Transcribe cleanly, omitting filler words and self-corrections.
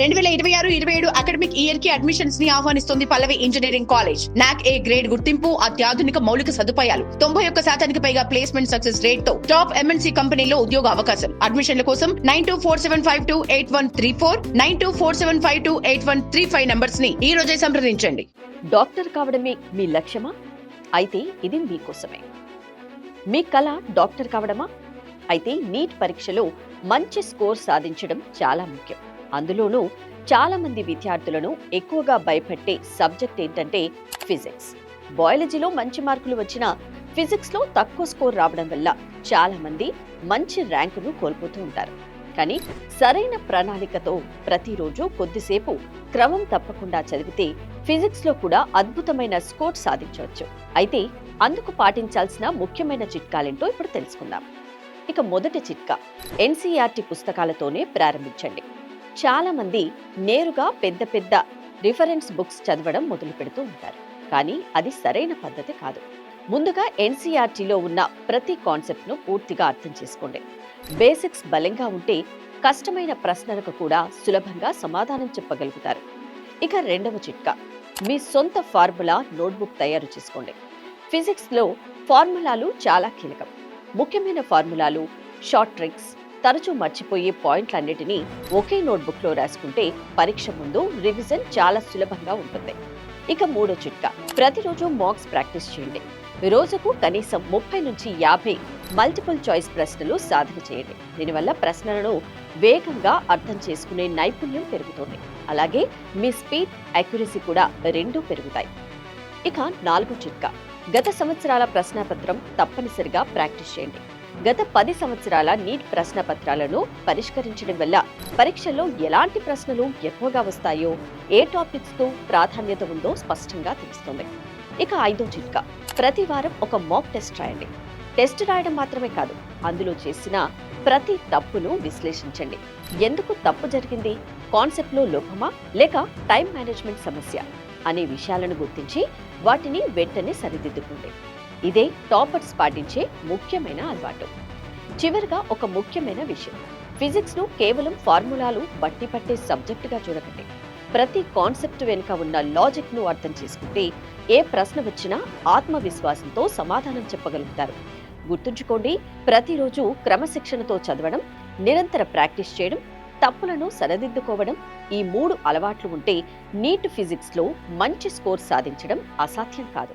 2026-27 academic year కి admissions ని ఆహ్వానిస్తుంది పల్లవి engineering college. నాక్ ఏ గ్రేడ్ గుర్తింపు, అత్యాధునిక మౌలిక సదుపాయాలు, 91% పైగా ప్లేస్మెంట్ సక్సెస్ రేట్ తో టాప్ ఎంఎన్సీ కంపెనీలో ఉద్యోగ అవకాశం. అడ్మిషన్ల కోసం 9247528134, 9247528135 నంబర్స్ ని ఈ రోజే సంప్రదించండి. డాక్టర్ కావడమే మీ లక్ష్యమా? అయితే ఇది మీకోసమే. మీ కల డాక్టర్ కావడమా? అయితే నీట్ పరీక్షలో మంచి స్కోర్ సాధించడం చాలా ముఖ్యం. అందులోనూ చాలా మంది విద్యార్థులను ఎక్కువగా భయపెట్టే సబ్జెక్ట్ ఏంటంటే ఫిజిక్స్. బయాలజీలో మంచి మార్కులు వచ్చినా ఫిజిక్స్లో తక్కువ స్కోర్ రావడం వల్ల చాలా మంది మంచి ర్యాంకును కోల్పోతూ ఉంటారు. కానీ సరైన ప్రణాళికతో ప్రతిరోజు కొద్దిసేపు క్రమం తప్పకుండా చదివితే ఫిజిక్స్లో కూడా అద్భుతమైన స్కోర్ సాధించవచ్చు. అయితే అందుకు పాటించాల్సిన ముఖ్యమైన చిట్కాలేంటో ఇప్పుడు తెలుసుకుందాం. ఇక మొదటి చిట్కా, ఎన్సీఈఆర్టీ పుస్తకాలతోనే ప్రారంభించండి. చాలా మంది నేరుగా పెద్ద పెద్ద రిఫరెన్స్ బుక్స్ చదవడం మొదలు పెడుతూ ఉంటారు. కానీ అది సరైన పద్ధతి కాదు. ముందుగా ఎన్సీఈఆర్టీలో ఉన్న ప్రతి కాన్సెప్ట్ను పూర్తిగా అర్థం చేసుకోండి. బేసిక్స్ బలంగా ఉంటే కష్టమైన ప్రశ్నలకు కూడా సులభంగా సమాధానం చెప్పగలుగుతారు. ఇక రెండవ చిట్కా, మీ సొంత ఫార్ములా నోట్బుక్ తయారు చేసుకోండి. ఫిజిక్స్లో ఫార్ములాలు చాలా కీలకం. ముఖ్యమైన ఫార్ములాలు, షార్ట్ ట్రిక్స్, తరచూ మర్చిపోయే పాయింట్లన్నిటినీ ఒకే నోట్బుక్లో రాసుకుంటే పరీక్ష ముందు రివిజన్ చాలా సులభంగా ఉంటుంది. ఇక మూడో చిట్కా, ప్రతిరోజు మాక్స్ ప్రాక్టీస్ చేయండి. రోజుకు కనీసం 30 నుంచి 50 మల్టిపుల్ చాయిస్ ప్రశ్నలు సాధన చేయండి. దీనివల్ల ప్రశ్నలను వేగంగా అర్థం చేసుకునే నైపుణ్యం పెరుగుతుంది. అలాగే మీ స్పీడ్, అక్యురసీ కూడా రెండూ పెరుగుతాయి. ఇక నాలుగో చిట్కా, గత సంవత్సరాల ప్రశ్నపత్రం తప్పనిసరిగా ప్రాక్టీస్ చేయండి. గత 10 సంవత్సరాల నీట్ ప్రశ్నపత్రాలను పరిష్కరించడం వల్ల పరీక్షల్లో ఎలాంటి ప్రశ్నలు ఎక్కువగా వస్తాయో, ఏ టాపిక్స్ కు ప్రాధాన్యత ఉందో స్పష్టంగా తెలుస్తుంది. ఇక ఐదో చిట్కా, ప్రతి వారం ఒక మాక్ టెస్ట్ రాయండి. టెస్ట్ రాయడం మాత్రమే కాదు, అందులో చేసిన ప్రతి తప్పును విశ్లేషించండి. ఎందుకు తప్పు జరిగింది, కాన్సెప్ట్లో లోపమా లేక టైం మేనేజ్మెంట్ సమస్య అనే విషయాలను గుర్తించి వాటిని వెంటనే సరిదిద్దుకోండి. ఇదే టాపర్స్ పాటించే ముఖ్యమైన అలవాటు. చివరిగా ఒక ముఖ్యమైన విషయం, ఫిజిక్స్ ను కేవలం ఫార్ములాలు బట్టి పట్టే సబ్జెక్టుగా చూడకండి. ప్రతి కాన్సెప్ట్ వెనుక ఉన్న లాజిక్ ను అర్థం చేసుకుంటే ఏ ప్రశ్న వచ్చినా ఆత్మవిశ్వాసంతో సమాధానం చెప్పగలుగుతారు. గుర్తుంచుకోండి, ప్రతిరోజు క్రమశిక్షణతో చదవడం, నిరంతర ప్రాక్టీస్ చేయడం, తప్పులను సరిదిద్దుకోవడం, ఈ 3 అలవాట్లు ఉంటే నీట్ ఫిజిక్స్ లో మంచి స్కోర్ సాధించడం అసాధ్యం కాదు.